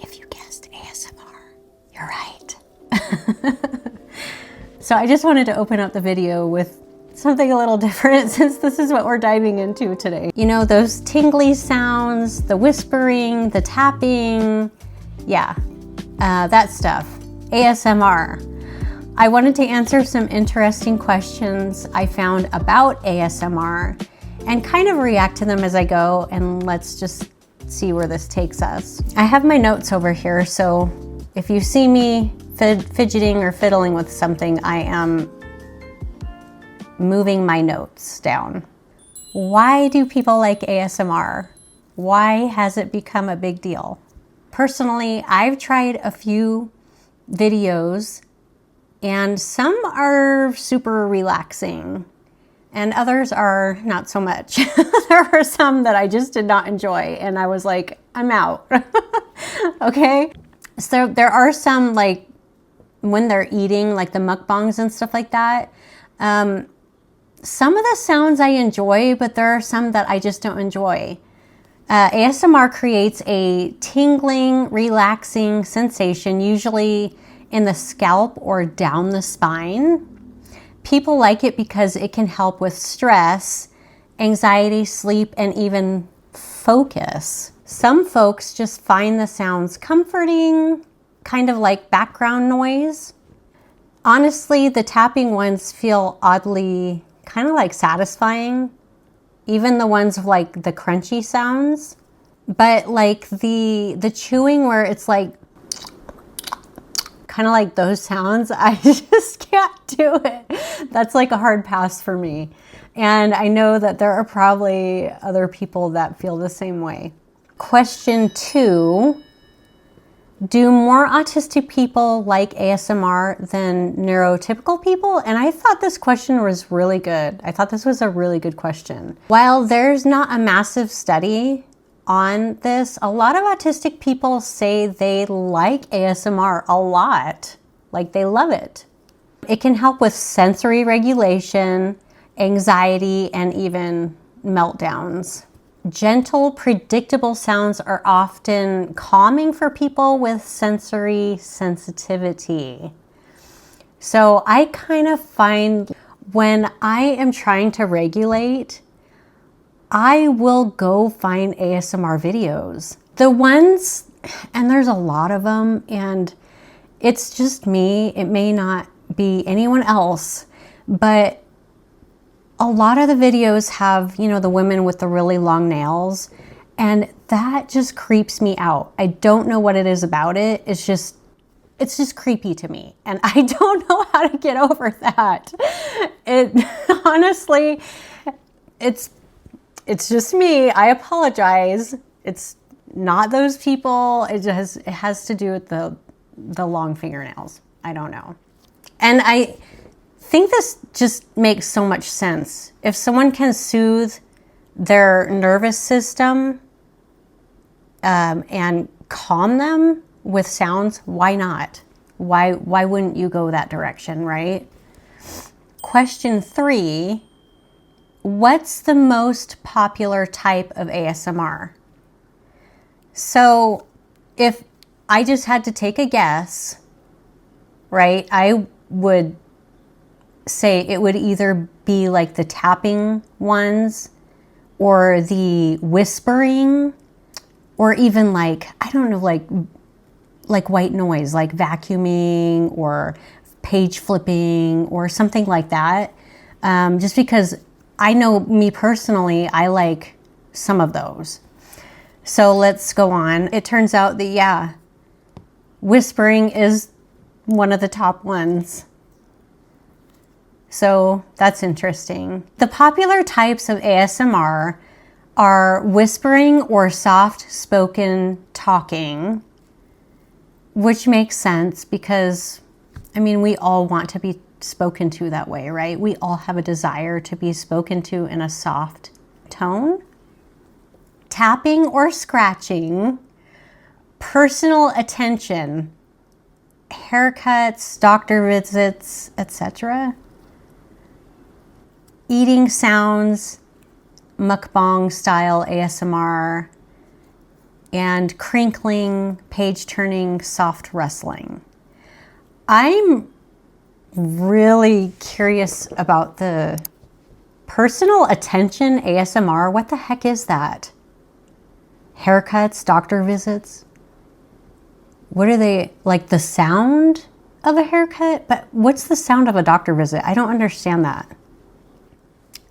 If you guessed ASMR, you're right. So I just wanted to open up the video with something a little different since this is what we're diving into today. You know, those tingly sounds, the whispering, the tapping, yeah, that stuff, ASMR. I wanted to answer some interesting questions I found about ASMR and kind of react to them as I go, and let's just see where this takes us. I have my notes over here, so if you see me fidgeting or fiddling with something, I am moving my notes down. Why do people like ASMR? Why has it become a big deal? Personally, I've tried a few videos and some are super relaxing and others are not so much. There were some that I just did not enjoy and I was like, I'm out. Okay? So there are some, like when they're eating, like the mukbangs and stuff like that. Some of the sounds I enjoy, but there are some that I just don't enjoy. ASMR creates a tingling, relaxing sensation, usually in the scalp or down the spine. People like it because it can help with stress, anxiety, sleep, and even focus. Some folks just find the sounds comforting, kind of like background noise. Honestly, the tapping ones feel oddly kind of like satisfying, even the ones with like the crunchy sounds. But like the chewing where it's like kind of like those sounds, I just can't do it. That's like a hard pass for me. And I know that there are probably other people that feel the same way. Question 2, do more autistic people like ASMR than neurotypical people? And I thought this question was really good. I thought this was a really good question. While there's not a massive study on this, a lot of autistic people say they like ASMR a lot, like they love it. It can help with sensory regulation, anxiety, and even meltdowns. Gentle, predictable sounds are often calming for people with sensory sensitivity. So I kind of find when I am trying to regulate, I will go find ASMR videos. The ones, and there's a lot of them, and it's just me. It may not be anyone else, but a lot of the videos have, you know, the women with the really long nails, and that just creeps me out. I don't know what it is about it. It's just creepy to me, and I don't know how to get over that. It honestly, it's just me. I apologize. It's not those people. It has to do with the long fingernails. I don't know. And I think this just makes so much sense. If someone can soothe their nervous system and calm them with sounds, why not? Why wouldn't you go that direction, right? Question 3. What's the most popular type of ASMR? So if I just had to take a guess, right, I would say it would either be like the tapping ones or the whispering, or even like, I don't know, like white noise, like vacuuming or page flipping or something like that. Just because I know me personally, I like some of those. So let's go on. It turns out that, yeah, whispering is one of the top ones. So that's interesting. The popular types of ASMR are whispering or soft spoken talking, which makes sense because, I mean, we all want to be spoken to that way, right? We all have a desire to be spoken to in a soft tone. Tapping or scratching, personal attention, haircuts, doctor visits, etc. Eating sounds, mukbang style ASMR, and crinkling, page turning, soft rustling. I'm really curious about the personal attention ASMR. What the heck is that? Haircuts, doctor visits? What are they, like the sound of a haircut? But what's the sound of a doctor visit? I don't understand that.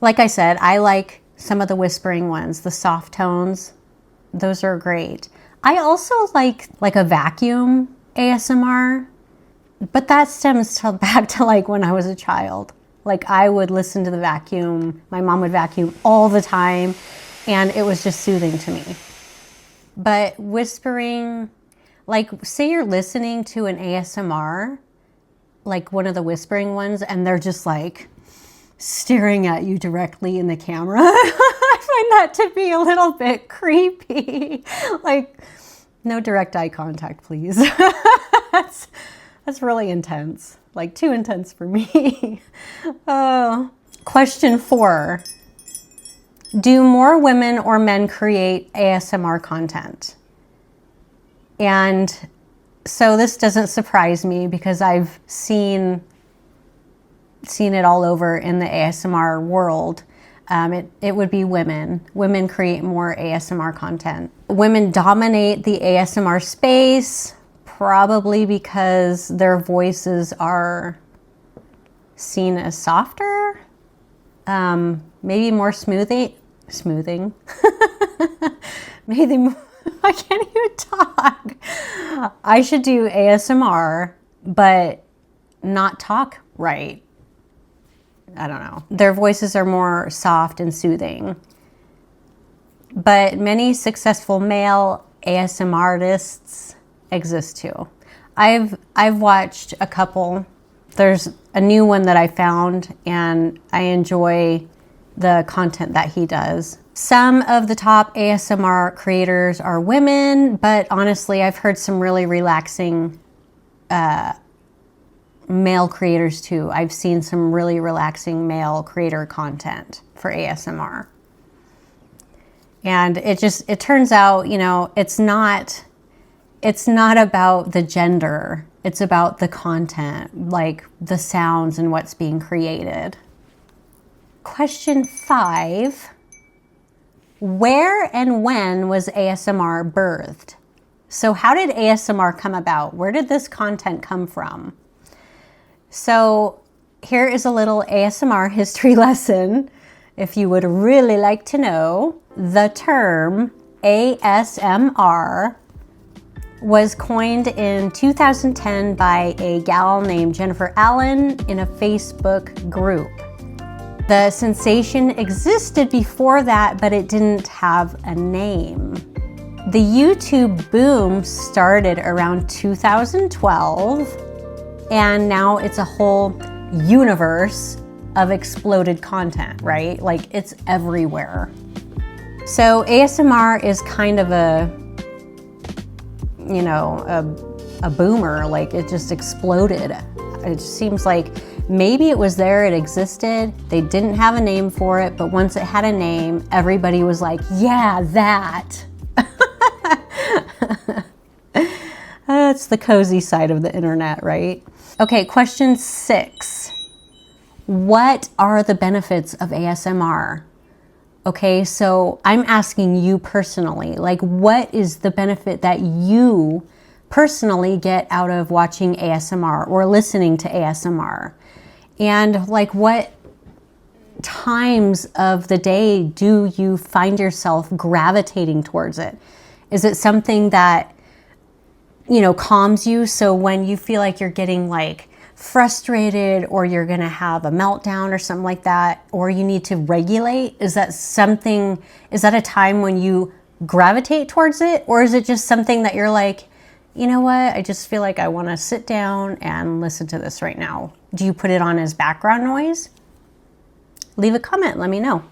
Like I said, I like some of the whispering ones, the soft tones. Those are great. I also like a vacuum ASMR, but that stems back to like when I was a child. Like I would listen to the vacuum. My mom would vacuum all the time, and it was just soothing to me. But whispering, like say you're listening to an ASMR, like one of the whispering ones, and they're just like staring at you directly in the camera. I find that to be a little bit creepy. Like, no direct eye contact, please. That's really intense. Like too intense for me. Question 4. Do more women or men create ASMR content? And so this doesn't surprise me because I've seen it all over in the ASMR world. It would be women. Women create more ASMR content. Women dominate the ASMR space, probably because their voices are seen as softer, maybe more smoothing. Maybe more, I can't even talk. I should do ASMR, but not talk right. I don't know. Their voices are more soft and soothing. But many successful male ASMR artists exist too. I've watched a couple. There's a new one that I found, and I enjoy the content that he does. Some of the top ASMR creators are women, but honestly, I've heard some really relaxing male creators too. I've seen some really relaxing male creator content for ASMR. And it turns out, you know, it's not about the gender. It's about the content, like the sounds and what's being created. Question 5. Where and when was ASMR birthed? So how did ASMR come about? Where did this content come from? So here is a little ASMR history lesson. If you would really like to know, the term ASMR was coined in 2010 by a gal named Jennifer Allen in a Facebook group. The sensation existed before that, but it didn't have a name. The YouTube boom started around 2012, and now it's a whole universe of exploded content, right? Like it's everywhere. So ASMR is kind of a boomer, like it just exploded. It just seems like maybe it was there, it existed, they didn't have a name for it, but once it had a name, everybody was like, yeah, that. That's the cozy side of the internet, right? Okay, question 6. What are the benefits of ASMR? Okay, so I'm asking you personally, like what is the benefit that you personally get out of watching ASMR or listening to ASMR? And like what times of the day do you find yourself gravitating towards it? Is it something that, you know, calms you? So when you feel like you're getting like frustrated or you're going to have a meltdown or something like that, or you need to regulate, is that a time when you gravitate towards it? Or is it just something that you're like, you know what, I just feel like I want to sit down and listen to this right now? Do you put it on as background noise? Leave a comment, let me know.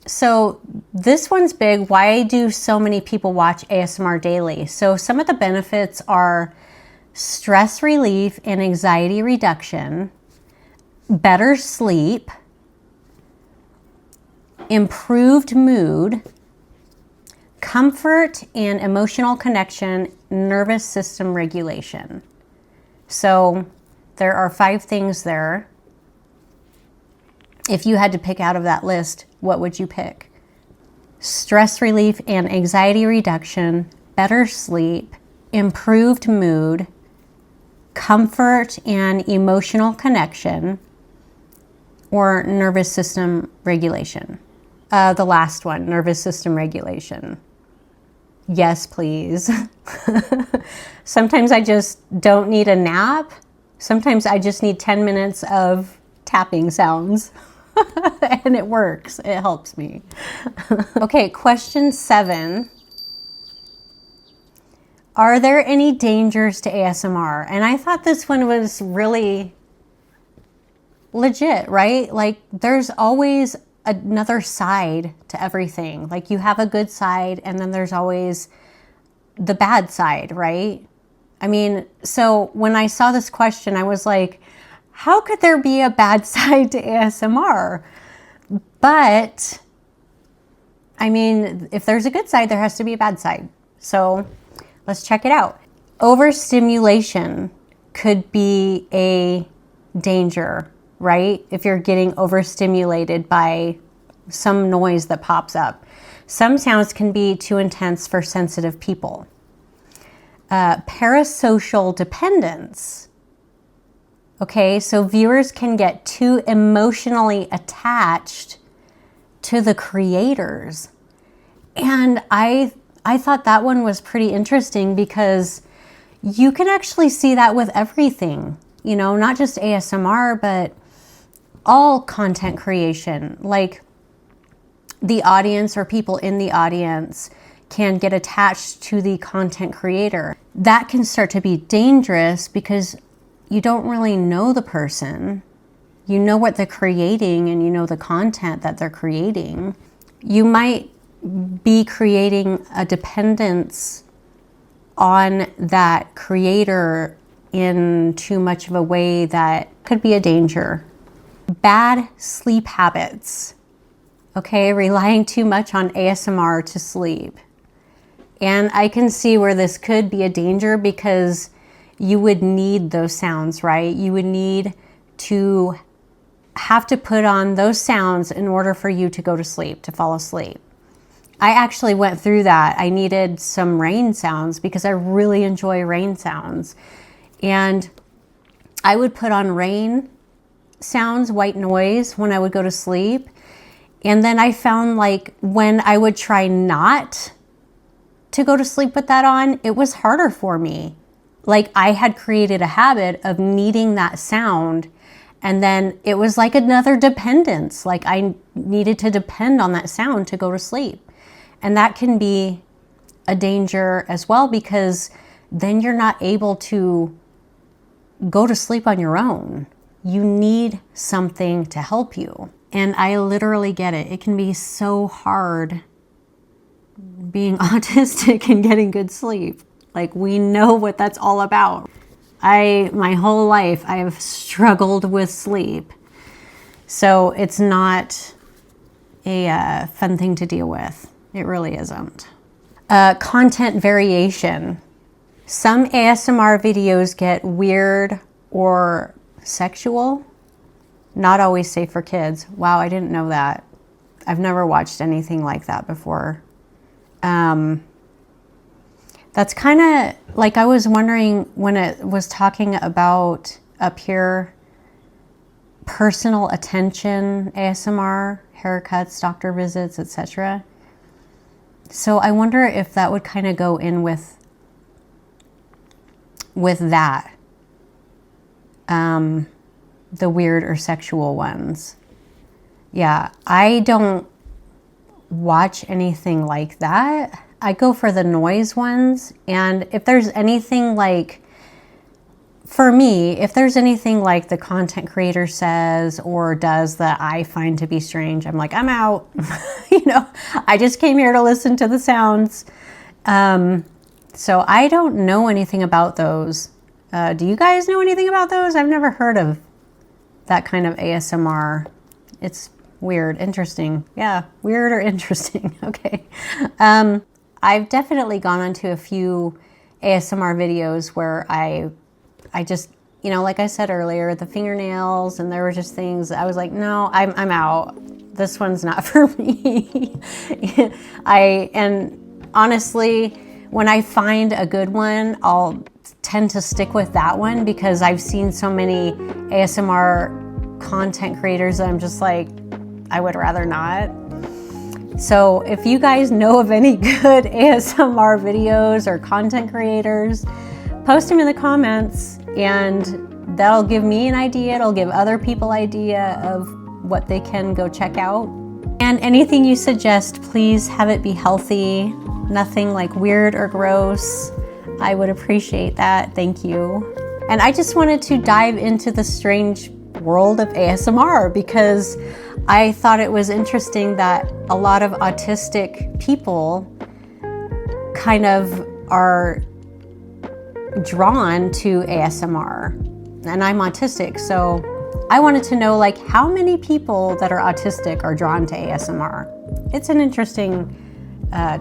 So this one's big. Why do so many people watch ASMR daily? So some of the benefits are stress relief and anxiety reduction, better sleep, improved mood, comfort and emotional connection, nervous system regulation. So there are 5 things there. If you had to pick out of that list, what would you pick? Stress relief and anxiety reduction, better sleep, improved mood, comfort and emotional connection, or nervous system regulation. The last one, nervous system regulation. Yes, please. Sometimes I just don't need a nap. Sometimes I just need 10 minutes of tapping sounds. And it works. It helps me. Okay, question 7. Are there any dangers to ASMR? And I thought this one was really legit, right? Like, there's always another side to everything. Like, you have a good side and then there's always the bad side, right? I mean, so when I saw this question, I was like, how could there be a bad side to ASMR? But I mean, if there's a good side, there has to be a bad side. So let's check it out. Overstimulation could be a danger, right? If you're getting overstimulated by some noise that pops up. Some sounds can be too intense for sensitive people. Parasocial dependence. Okay, so viewers can get too emotionally attached to the creators. And I thought that one was pretty interesting because you can actually see that with everything, you know, not just ASMR, but all content creation. Like, the audience or people in the audience can get attached to the content creator. That can start to be dangerous because you don't really know the person. You know what they're creating and you know the content that they're creating. You might be creating a dependence on that creator in too much of a way that could be a danger. Bad sleep habits. Okay, relying too much on ASMR to sleep. And I can see where this could be a danger because you would need those sounds, right? You would need to have to put on those sounds in order for you to go to sleep, to fall asleep. I actually went through that. I needed some rain sounds because I really enjoy rain sounds. And I would put on rain sounds, white noise, when I would go to sleep. And then I found, like, when I would try not to go to sleep with that on, it was harder for me. Like, I had created a habit of needing that sound, and then it was like another dependence. Like, I needed to depend on that sound to go to sleep. And that can be a danger as well, because then you're not able to go to sleep on your own. You need something to help you. And I literally get it. It can be so hard being autistic and getting good sleep. Like, we know what that's all about. My whole life, I have struggled with sleep. So it's not a fun thing to deal with. It really isn't. Content variation. Some ASMR videos get weird or sexual. Not always safe for kids. Wow, I didn't know that. I've never watched anything like that before. That's kind of like, I was wondering when it was talking about up here, personal attention, ASMR, haircuts, doctor visits, etc. So I wonder if that would kind of go in with that, the weird or sexual ones. Yeah, I don't watch anything like that. I go for the noise ones. And if there's anything like, for me, if there's anything like the content creator says or does that I find to be strange, I'm like, I'm out. You know, I just came here to listen to the sounds. So I don't know anything about those. Do you guys know anything about those? I've never heard of that kind of ASMR. It's weird, interesting. Yeah, weird or interesting. Okay. I've definitely gone onto a few ASMR videos where I just, you know, like I said earlier, the fingernails, and there were just things I was like, no, I'm out. This one's not for me. And honestly, when I find a good one, I'll tend to stick with that one because I've seen so many ASMR content creators that I'm just like, I would rather not. So if you guys know of any good ASMR videos or content creators, post them in the comments, and that'll give me an idea. It'll give other people idea of what they can go check out. And anything you suggest, please have it be healthy, nothing like weird or gross. I would appreciate that. Thank you. And I just wanted to dive into the strange world of ASMR because I thought it was interesting that a lot of autistic people kind of are drawn to ASMR. And I'm autistic, so I wanted to know, like, how many people that are autistic are drawn to ASMR? It's an interesting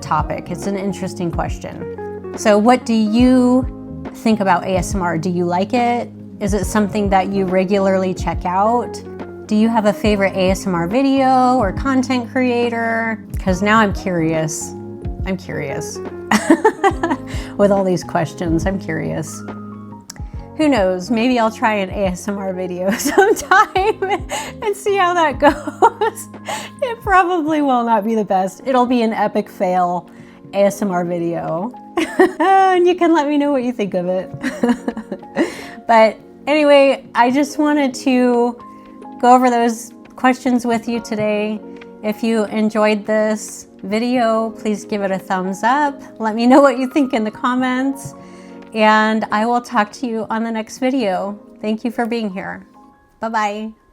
topic. It's an interesting question. So what do you think about ASMR? Do you like it? Is it something that you regularly check out? Do you have a favorite ASMR video or content creator? Because now I'm curious. I'm curious. With all these questions, I'm curious. Who knows, maybe I'll try an ASMR video sometime and see how that goes. It probably will not be the best. It'll be an epic fail ASMR video. And you can let me know what you think of it. But anyway, I just wanted to go over those questions with you today. If you enjoyed this video, please give it a thumbs up. Let me know what you think in the comments, and I will talk to you on the next video. Thank you for being here. Bye-bye.